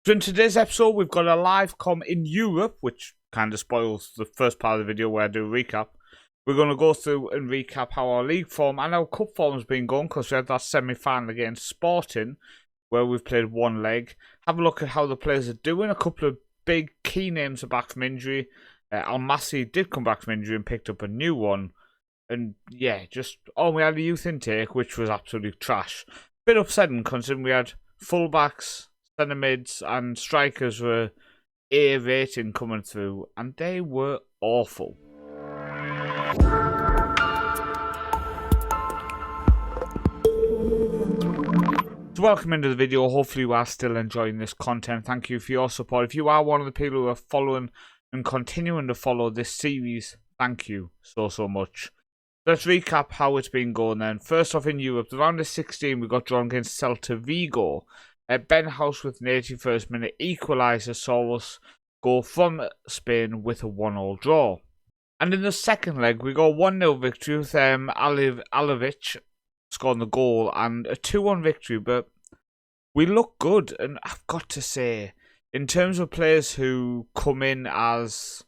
So in today's episode, we've got a live com in Europe, which kind of spoils the first part of the video where I do a recap. We're going to go through and recap how our league form and our cup form has been going, because we had that semi-final against Sporting, where we've played one leg. Have a look at how the players are doing. A couple of big key names are back from injury. Almasi did come back from injury and picked up a new one. And yeah, we had a youth intake, which was absolutely trash. Bit upsetting considering we had fullbacks, centre mids and strikers were A rating coming through, and they were awful. So welcome into the video. Hopefully you are still enjoying this content. Thank you for your support. If you are one of the people who are following and continuing to follow this series, thank you so much. Let's recap how it's been going then. First off, in Europe, the round of 16 we got drawn against Celta Vigo. Ben House with an 81st minute equaliser saw us go from Spain with a 1-1 draw. And in the second leg, we got a 1-0 victory with Alivic scoring the goal and a 2-1 victory. But we look good, and I've got to say, in terms of players who come in as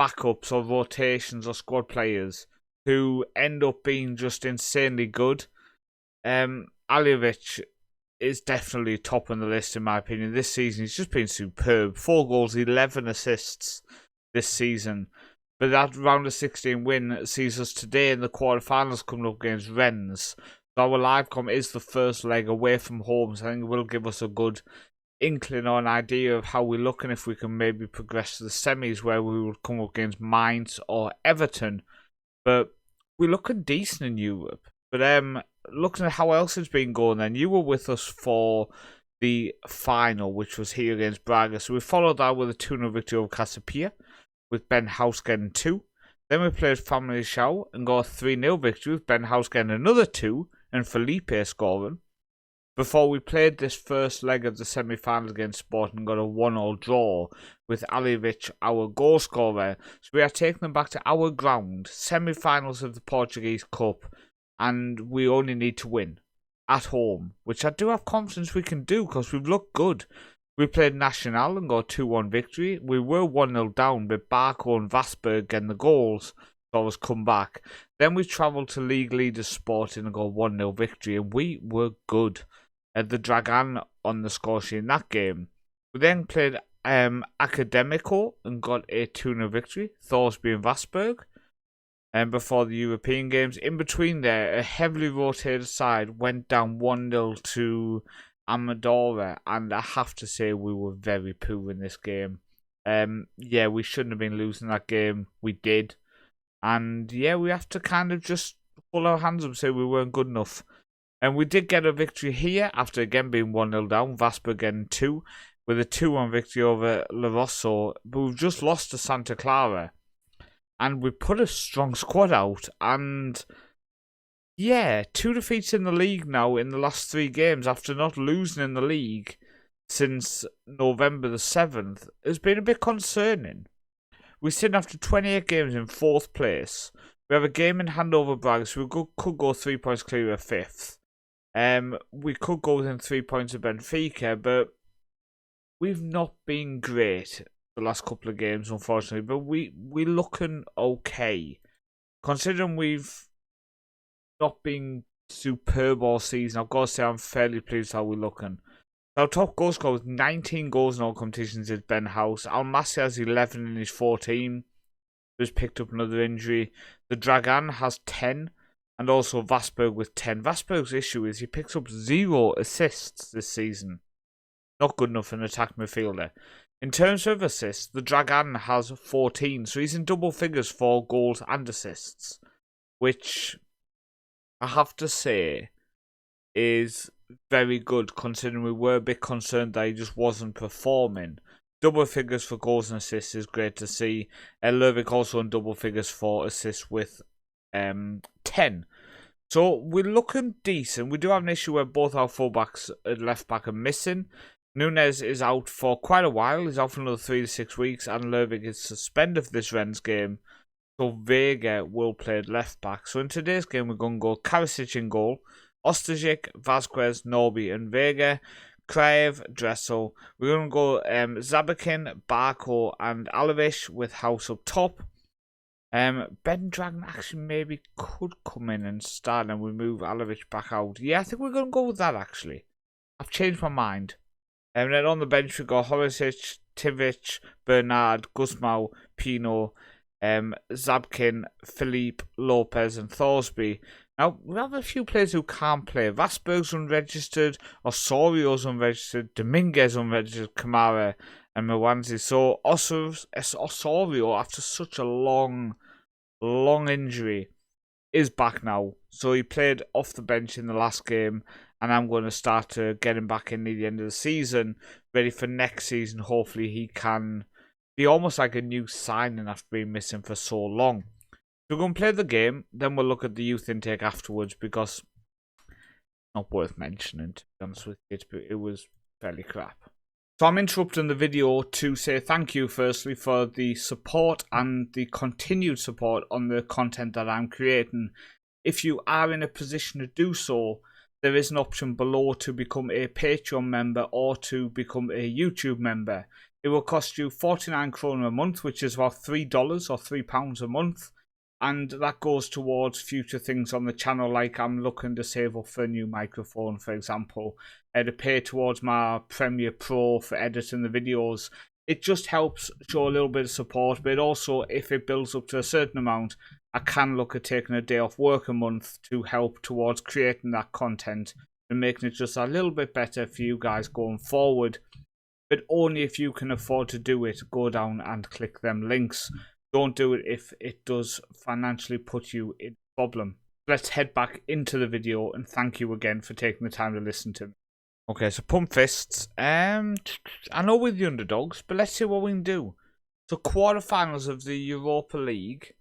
backups or rotations or squad players who end up being just insanely good, Alivic is definitely top on the list in my opinion. This season he's just been superb. 4 goals, 11 assists this season. But that round of 16 win sees us today in the quarterfinals coming up against Rennes. So our live com is the first leg away from home, so I think it will give us a good inkling or an idea of how we're looking, if we can maybe progress to the semis where we will come up against Mainz or Everton. But we're looking decent in Europe. But looking at how else it's been going then, you were with us for the final, which was here against Braga. So we followed that with a 2-0 victory over Casapia, with Ben House getting 2. Then we played Family Show and got a 3-0 victory with Ben House getting another 2 and Felipe scoring. Before we played this first leg of the semi-final against Sporting and got a 1-1 draw with Alivic, our goal scorer. So we are taking them back to our ground, semi-finals of the Portuguese Cup, and we only need to win at home, which I do have confidence we can do because we've looked good. We played Nacional and got a 2-1 victory. We were 1-0 down, but Barco and Vasberg getting the goals, so us come back. Then we travelled to league leaders Sporting and got a 1-0 victory, and we were good. The Dragon on the score sheet in that game. We then played Academico and got a 2-0 victory, Thorsby and Vasberg. And before the European games, in between there, a heavily rotated side went down 1-0 to Amadora, and I have to say we were very poor in this game. Yeah, we shouldn't have been losing that game. We did. And yeah, we have to kind of just pull our hands up and say we weren't good enough. And we did get a victory here after again being 1-0 down, Vasper getting 2, with a 2-1 victory over La Rosso. But we've just lost to Santa Clara. And we put a strong squad out, and yeah, 2 defeats in the league now in the last 3 games after not losing in the league since November the 7th has been a bit concerning. We're sitting after 28 games in 4th place. We have a game in hand over Braga, so we could go 3 points clear of 5th. We could go within 3 points of Benfica, but we've not been great the last couple of games, unfortunately, but we're looking okay. Considering we've not been superb all season, I've got to say I'm fairly pleased how we're looking. Our top goal scorer with 19 goals in all competitions is Ben House. Almasi has 11 in his 14. Who's picked up another injury. The Dragon has 10, and also Vasberg with 10. Vasberg's issue is he picks up 0 assists this season. Not good enough for an attack midfielder. In terms of assists, the Dragon has 14, so he's in double figures for goals and assists, which I have to say is very good considering we were a bit concerned that he just wasn't performing. Double figures for goals and assists is great to see. Lervik also in double figures for assists with 10. So we're looking decent. We do have an issue where both our fullbacks and left back are missing. Nunes is out for quite a while. He's out for another 3 to 6 weeks, and Lervik is suspended for this Rennes game. So Vega will play at left back. So in today's game, we're going to go Karasic in goal, Ostajic, Vasquez, Norby, and Vega. Kraev, Dressel. We're going to go Zabakin, Barco, and Alavish with House up top. Ben Dragon actually maybe could come in and start, and we move Alavish back out. Yeah, I think we're going to go with that, actually. I've changed my mind. And then on the bench, we got Horisic, Tivic, Bernard, Gusmao, Pino, Zabkin, Philippe, Lopez, and Thorsby. Now, we have a few players who can't play. Vasberg's unregistered, Osorio's unregistered, Dominguez unregistered, Kamara, and Mwanzi. So, Osorio, after such a long injury, is back now. So, he played off the bench in the last game, and I'm going to start to get him back in near the end of the season, ready for next season. Hopefully, he can be almost like a new signing after being missing for so long. We're going to play the game, then we'll look at the youth intake afterwards, because it's not worth mentioning, to be honest with you. It was fairly crap. So I'm interrupting the video to say thank you, firstly, for the support and the continued support on the content that I'm creating. If you are in a position to do so, there is an option below to become a Patreon member or to become a YouTube member. It will cost you 49 kroner a month, which is about $3 or £3 a month. And that goes towards future things on the channel, like I'm looking to save up for a new microphone, for example, to pay towards my Premiere Pro for editing the videos. It just helps show a little bit of support, but also, if it builds up to a certain amount, I can look at taking a day off work a month to help towards creating that content and making it just a little bit better for you guys going forward. But only if you can afford to do it, go down and click them links. Don't do it if it does financially put you in problem. Let's head back into the video, and thank you again for taking the time to listen to me. Okay, so Pump Fists. I know we're the underdogs, but let's see what we can do. So quarterfinals of the Europa League,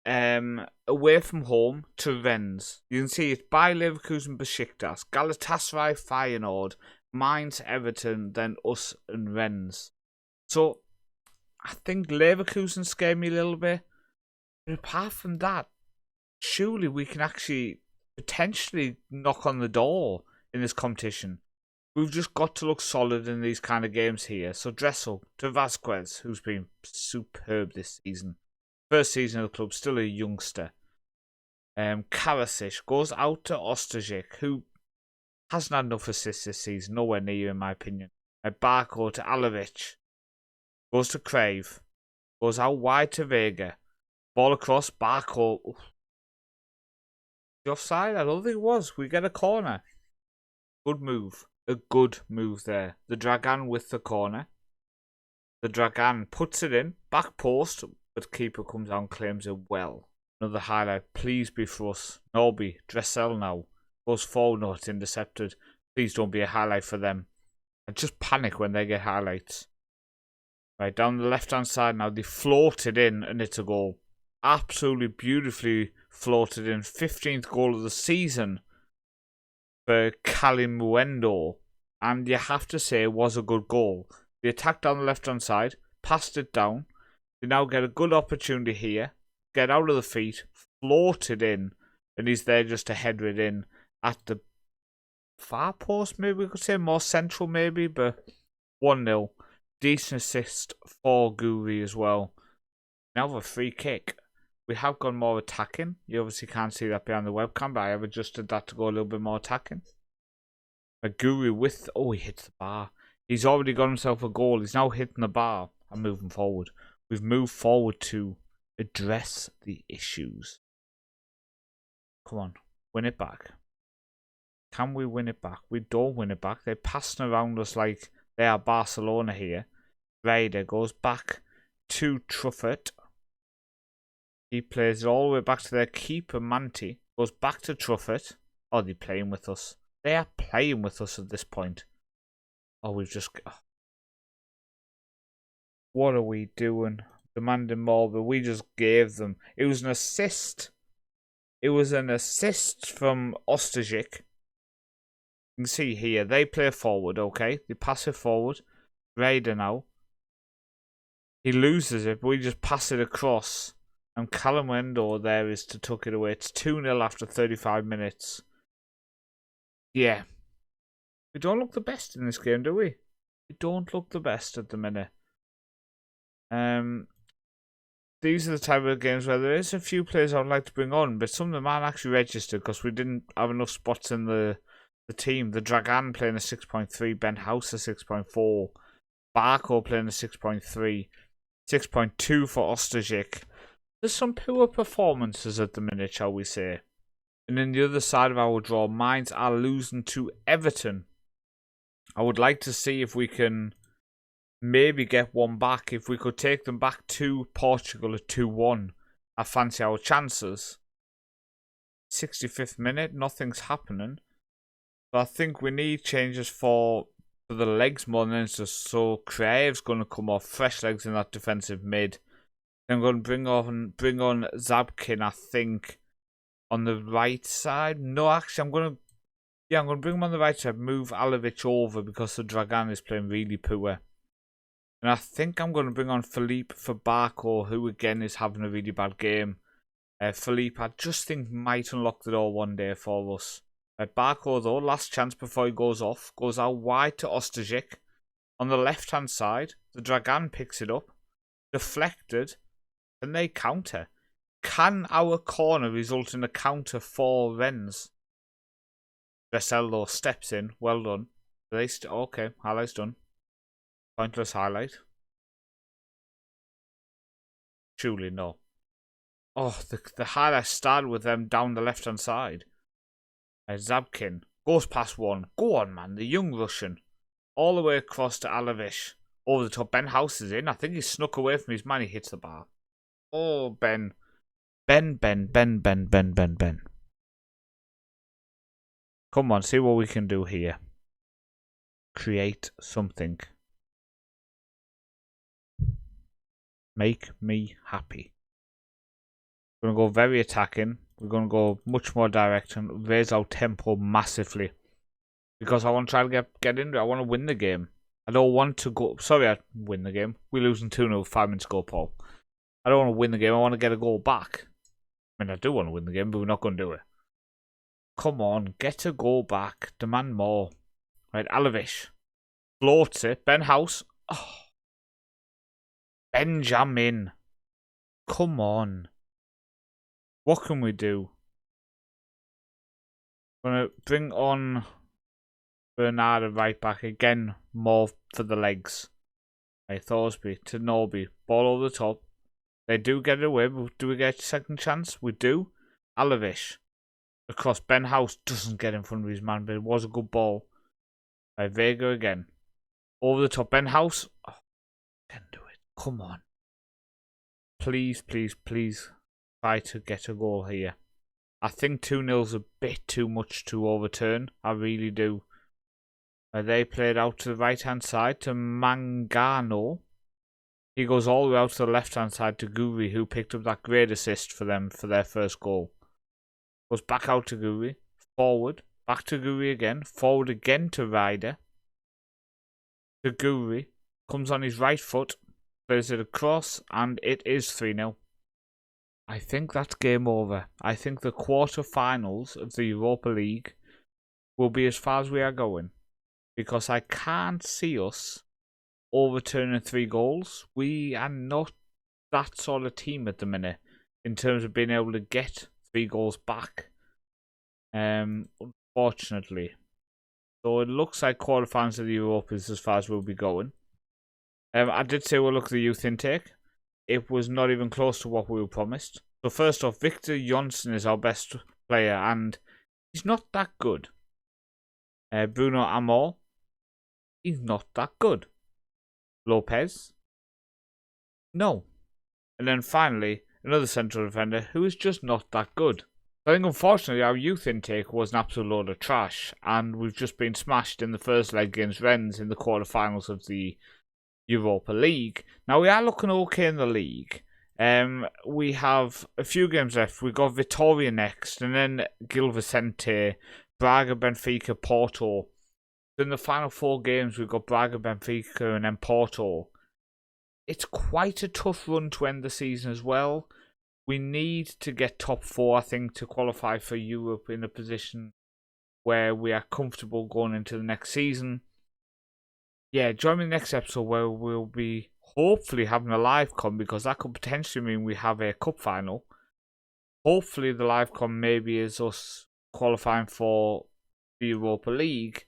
away from home to Rennes. You can see it's by Leverkusen, Besiktas, Galatasaray, Feyenoord, Mainz, Everton, then us and Rennes. So I think Leverkusen scared me a little bit. But apart from that, surely we can actually potentially knock on the door in this competition. We've just got to look solid in these kind of games here. So Dressel to Vasquez, who's been superb this season. First season of the club, still a youngster. Karasic goes out to Ostajic, who hasn't had enough assists this season. Nowhere near, in my opinion. Barco to Alavic. Goes to Crave. Goes out wide to Vega. Ball across. Barco. The offside? I don't think it was. We get a corner. Good move. A good move there. The Dragan with the corner. The Dragan puts it in. Back post. But keeper comes out and claims it well. Another highlight. Please be for us. Norby. Dressel now. Goes forward. No, it's intercepted. Please don't be a highlight for them. I just panic when they get highlights. Right, down the left-hand side now, they floated in, and it's a goal. Absolutely beautifully floated in. 15th goal of the season for Kalimuendo. And you have to say it was a good goal. They attacked down the left-hand side, passed it down. They now get a good opportunity here. Get out of the feet, floated in, and he's there just to header it in at the far post, maybe we could say, more central maybe, but 1-0. Decent assist for Guri as well. Now a free kick. We have gone more attacking. You obviously can't see that behind the webcam, but I have adjusted that to go a little bit more attacking. A Guri with... Oh, he hits the bar. He's already got himself a goal. He's now hitting the bar. I'm moving forward. We've moved forward to address the issues. Come on. Win it back. Can we win it back? We don't win it back. They're passing around us like they are Barcelona here. Ryder goes back to Truffert. He plays it all the way back to their keeper, Manti. Goes back to Truffert. Oh, they're playing with us. They are playing with us at this point. Oh, we've just... Oh. What are we doing? Demanding more, but we just gave them. It was an assist. It was an assist from Ostajic. You can see here, they play forward, okay? They pass it forward. Ryder now. He loses it, but we just pass it across. And Calimuendo there is to tuck it away. It's 2-0 after 35 minutes. Yeah. We don't look the best in this game, do we? We don't look the best at the minute. These are the type of games where there is a few players I would like to bring on, but some of them aren't actually registered because we didn't have enough spots in the team. The Dragan playing a 6.3, Ben House a 6.4, Barco playing a 6.3, 6.2 for Ostajic. There's some poor performances at the minute, shall we say. And then the other side of our draw, Mainz are losing to Everton. I would like to see if we can maybe get one back. If we could take them back to Portugal at 2-1, I fancy our chances. 65th minute, nothing's happening. So I think we need changes for the legs more than anything. So Kraev's going to come off, fresh legs in that defensive mid. Then I'm going to bring on Zabkin, I think, on the right side. No, actually, I'm going to bring him on the right side, move Alevic over because the Dragan is playing really poor. And I think I'm going to bring on Philippe for Barco, who again is having a really bad game. Philippe, I just think might unlock the door one day for us. Barco, though, last chance before he goes off, goes out wide to Ostajic. On the left-hand side, the Dragan picks it up, deflected, and they counter. Can our corner result in a counter for Rennes? Dressel, though, steps in. Well done. Okay, highlight's done. Pointless highlight. Surely no. Oh, the highlight started with them down the left-hand side. Zabkin goes past one. Go on, man. The young Russian. All the way across to Alevish. Over the top. Ben House is in. I think he snuck away from his man. He hits the bar. Oh, Ben. Ben. Come on, see what we can do here. Create something. Make me happy. We're going to go very attacking. We're going to go much more direct and raise our tempo massively. Because I want to try to get into it. I want to win the game. I don't want to go... Sorry, I win the game. We're losing 2-0 5 minutes ago, Paul. I don't want to win the game. I want to get a goal back. I mean, I do want to win the game, but we're not going to do it. Come on, get a goal back. Demand more. Right, Alevish. Floats it. Ben House. Oh. Benjamin. Come on. What can we do? I'm going to bring on Bernard at right back again. More for the legs. Right, Thorsby to Norby. Ball over the top. They do get it away. Do we get a second chance? We do. Alevish. Across. Ben House doesn't get in front of his man, but it was a good ball. Right, Vega again. Over the top. Ben House. Oh, can do it. Come on. Please, please, please try to get a goal here. I think 2-0's a bit too much to overturn. I really do. They played out to the right-hand side to Mangano. He goes all the way out to the left-hand side to Guri, who picked up that great assist for them for their first goal. Goes back out to Guri. Forward. Back to Guri again. Forward again to Ryder. To Guri. Comes on his right foot. Plays it across. And it is 3-0. I think that's game over. I think the quarter-finals of the Europa League will be as far as we are going. Because I can't see us overturning 3 goals. We are not that sort of team at the minute in terms of being able to get 3 goals back. Unfortunately. So it looks like quarterfinals of the Europa is as far as we'll be going. I did say we'll look at the youth intake. It was not even close to what we were promised. So first off, Victor Jonsson is our best player and he's not that good. Bruno Amor, he's not that good. Lopez, no. And then finally, another central defender who is just not that good. I think unfortunately our youth intake was an absolute load of trash and we've just been smashed in the first leg against Rennes in the quarterfinals of the Europa League. Now we are looking okay in the league. We have a few games left. We've got Vitória next and then Gil Vicente, Braga, Benfica, Porto. In the final 4 games, we've got Braga, Benfica, and then Porto. It's quite a tough run to end the season as well. We need to get top 4, I think, to qualify for Europe in a position where we are comfortable going into the next season. Yeah, join me next episode where we'll be hopefully having a live con, because that could potentially mean we have a cup final. Hopefully the live con maybe is us qualifying for the Europa League.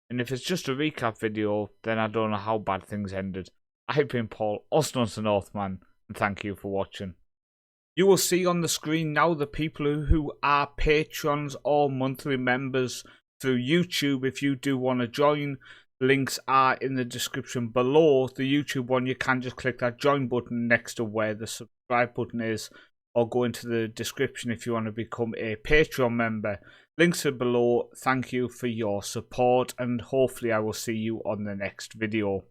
And if it's just a recap video, then I don't know how bad things ended. I've been Paul, also known as the Northman, and thank you for watching. You will see on the screen now the people who are patrons or monthly members through YouTube. If you do want to join, links are in the description below. The YouTube one, you can just click that join button next to where the subscribe button is, or go into the description if you want to become a Patreon member. Links are below. Thank you for your support, and hopefully I will see you on the next video.